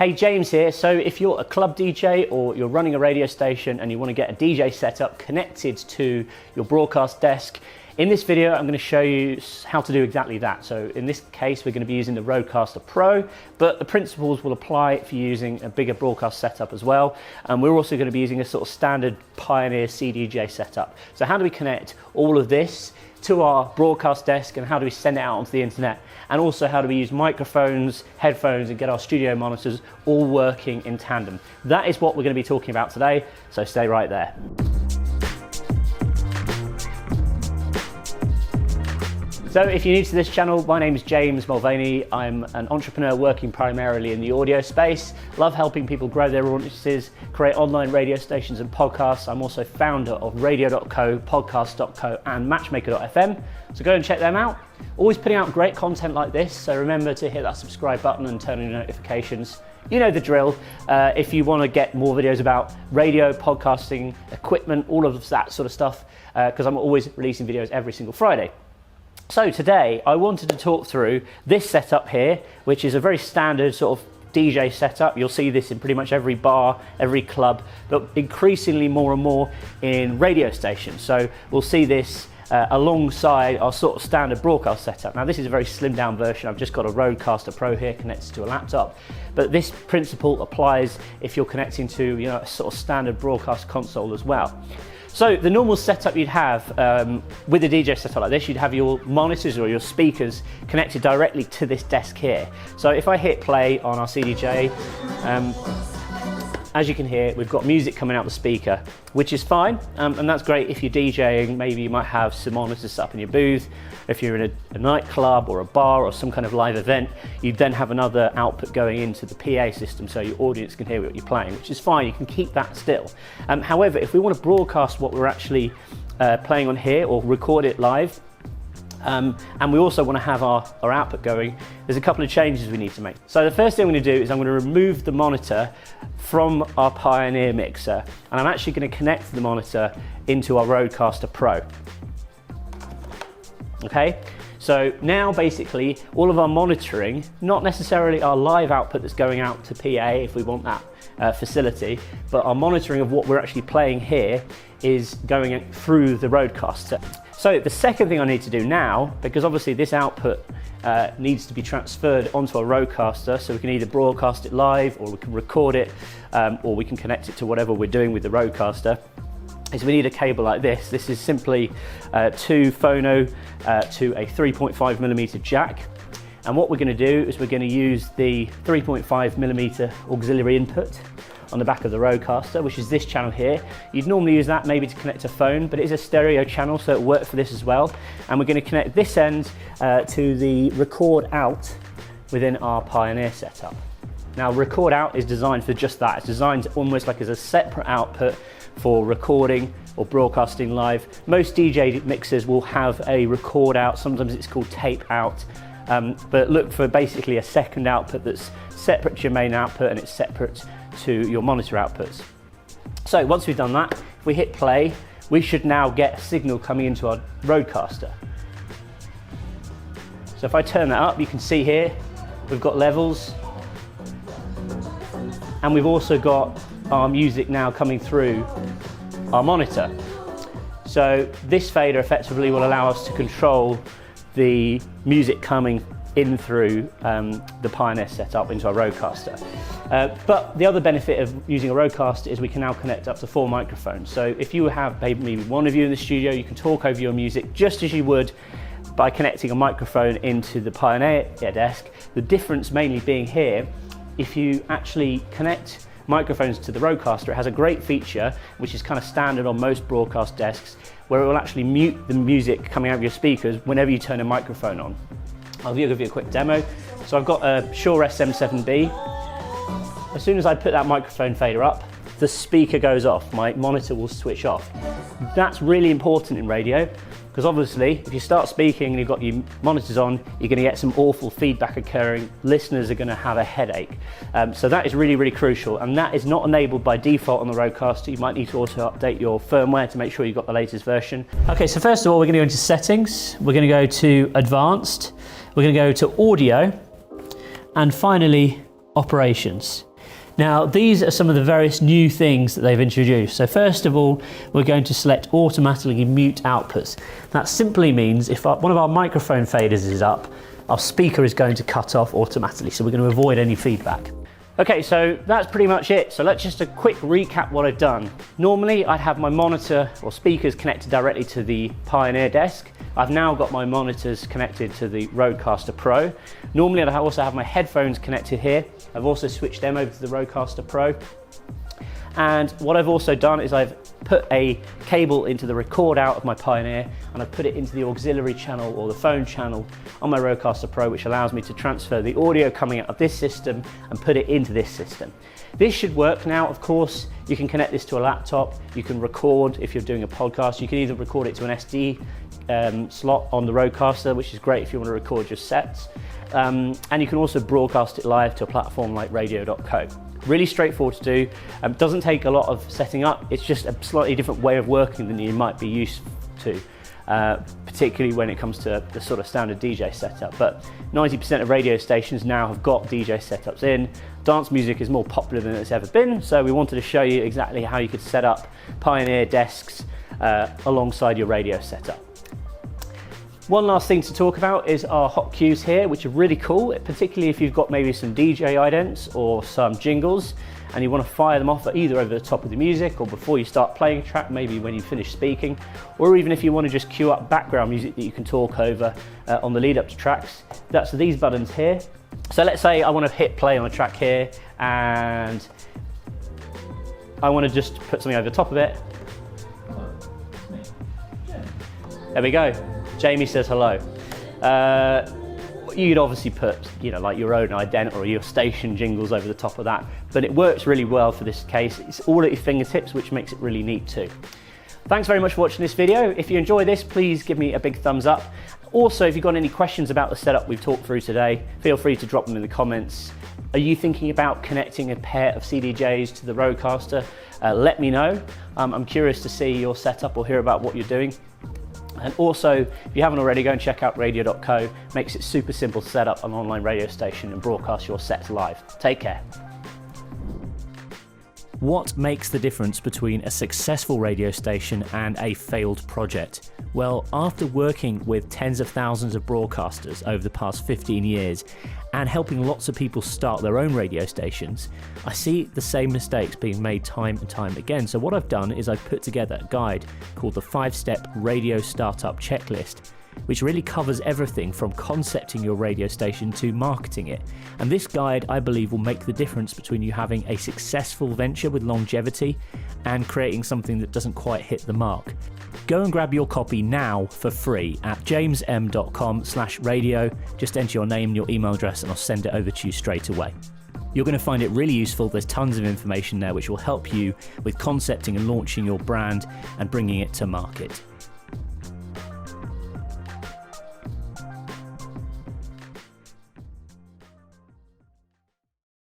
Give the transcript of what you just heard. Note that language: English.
Hey, James here. So if you're a club DJ or you're running a radio station and you want to get a DJ setup connected to your broadcast desk, in this video I'm going to show you how to do exactly that. So in this case we're going to be using the Rodecaster Pro, but the principles will apply if you're using a bigger broadcast setup as well. And we're also going to be using a sort of standard Pioneer CDJ setup. So how do we connect all of this to our broadcast desk, and how do we send it out onto the internet, and also how do we use microphones, headphones, and get our studio monitors all working in tandem? That is what we're going to be talking about today, so stay right there. So if you're new to this channel, my name is James Mulvaney. I'm an entrepreneur working primarily in the audio space. Love helping people grow their audiences, create online radio stations and podcasts. I'm also founder of radio.co, podcast.co and matchmaker.fm. So go and check them out. Always putting out great content like this. So remember to hit that subscribe button and turn on your notifications. You know the drill. If you want to get more videos about radio, podcasting, equipment, all of that sort of stuff, because I'm always releasing videos every single Friday. So today I wanted to talk through this setup here, which is a very standard sort of DJ setup. You'll see this in pretty much every bar, every club, but increasingly more and more in radio stations. So we'll see this alongside our sort of standard broadcast setup. Now this is a very slimmed down version. I've just got a Rodecaster Pro here connected to a laptop, but this principle applies if you're connecting to, you know, a sort of standard broadcast console as well. So the normal setup you'd have with a DJ setup like this, you'd have your monitors or your speakers connected directly to this desk here. So if I hit play on our CDJ, as you can hear, we've got music coming out the speaker, which is fine, and that's great if you're DJing. Maybe you might have some monitors up in your booth. If you're in a nightclub or a bar or some kind of live event, you'd then have another output going into the PA system so your audience can hear what you're playing, which is fine. You can keep that still. However, if we want to broadcast what we're actually playing on here or record it live, and we also want to have our output going, there's a couple of changes we need to make. So the first thing I'm going to do is I'm going to remove the monitor from our Pioneer mixer, and I'm actually going to connect the monitor into our Rodecaster Pro. Okay, so now basically all of our monitoring, not necessarily our live output that's going out to PA if we want that facility, but our monitoring of what we're actually playing here is going through the Rodecaster. So the second thing I need to do now, because obviously this output needs to be transferred onto a Rodecaster, so we can either broadcast it live or we can record it, or we can connect it to whatever we're doing with the Rodecaster, is we need a cable like this. This is simply two phono to a 3.5mm jack. And what we're going to do is we're going to use the 3.5mm auxiliary input on the back of the Rodecaster, which is this channel here. You'd normally use that maybe to connect a phone, but it is a stereo channel, so it works for this as well. And we're going to connect this end to the record out within our Pioneer setup. Now, record out is designed for just that. It's designed almost like as a separate output for recording or broadcasting live. Most DJ mixers will have a record out, sometimes it's called tape out, but look for basically a second output that's separate to your main output and it's separate to your monitor outputs. So once we've done that, if we hit play, we should now get a signal coming into our Rodecaster. So if I turn that up, you can see here, we've got levels, and we've also got our music now coming through our monitor. So this fader effectively will allow us to control the music coming in through the Pioneer setup into our Rodecaster. But the other benefit of using a Rodecaster is we can now connect up to 4 microphones. So if you have maybe one of you in the studio, you can talk over your music just as you would by connecting a microphone into the Pioneer desk. The difference mainly being here, if you actually connect microphones to the Rodecaster, it has a great feature which is kind of standard on most broadcast desks, where it will actually mute the music coming out of your speakers whenever you turn a microphone on. I'll give you a quick demo. So I've got a Shure SM7B. As soon as I put that microphone fader up, the speaker goes off, my monitor will switch off. That's really important in radio, because obviously if you start speaking and you've got your monitors on, you're going to get some awful feedback occurring. Listeners are going to have a headache. So that is really, really crucial, and that is not enabled by default on the Rodecaster. You might need to also update your firmware to make sure you've got the latest version. Okay, so first of all, we're going to go into settings, we're going to go to advanced, we're going to go to audio, and finally operations. Now, these are some of the various new things that they've introduced. So first of all, we're going to select automatically mute outputs. That simply means if one of our microphone faders is up, our speaker is going to cut off automatically. So we're going to avoid any feedback. Okay, so that's pretty much it. So let's just a quick recap what I've done. Normally, I'd have my monitor or speakers connected directly to the Pioneer desk. I've now got my monitors connected to the Rodecaster Pro. Normally, I'd also have my headphones connected here. I've also switched them over to the Rodecaster Pro. And what I've also done is I've put a cable into the record out of my Pioneer, and I've put it into the auxiliary channel or the phone channel on my Rodecaster Pro, which allows me to transfer the audio coming out of this system and put it into this system. This should work now. Of course, you can connect this to a laptop. You can record if you're doing a podcast. You can either record it to an SD slot on the Rodecaster, which is great if you want to record your sets. And you can also broadcast it live to a platform like radio.co. Really straightforward to do. Doesn't take a lot of setting up. It's just a slightly different way of working than you might be used to, particularly when it comes to the sort of standard DJ setup. But 90% of radio stations now have got DJ setups in. Dance music is more popular than it's ever been, so we wanted to show you exactly how you could set up Pioneer desks alongside your radio setup. One last thing to talk about is our hot cues here, which are really cool, particularly if you've got maybe some DJ idents or some jingles and you want to fire them off either over the top of the music or before you start playing a track, maybe when you finish speaking, or even if you want to just cue up background music that you can talk over on the lead up to tracks. That's these buttons here. So let's say I want to hit play on a track here and I want to just put something over the top of it. There we go. Jamie says hello. You'd obviously put, like your own ident or your station jingles over the top of that, but it works really well for this case. It's all at your fingertips, which makes it really neat too. Thanks very much for watching this video. If you enjoy this, please give me a big thumbs up. Also, if you've got any questions about the setup we've talked through today, feel free to drop them in the comments. Are you thinking about connecting a pair of CDJs to the Rodecaster? Let me know. I'm curious to see your setup or hear about what you're doing. And also, if you haven't already, go and check out radio.co. Makes it super simple to set up an online radio station and broadcast your sets live. Take care. What makes the difference between a successful radio station and a failed project? Well, after working with tens of thousands of broadcasters over the past 15 years and helping lots of people start their own radio stations, I see the same mistakes being made time and time again. So what I've done is I've put together a guide called the 5-Step Radio Startup Checklist, which really covers everything from concepting your radio station to marketing it. And this guide, I believe, will make the difference between you having a successful venture with longevity and creating something that doesn't quite hit the mark. Go and grab your copy now for free at jamesm.com/radio. Just enter your name and your email address and I'll send it over to you straight away. You're going to find it really useful. There's tons of information there which will help you with concepting and launching your brand and bringing it to market.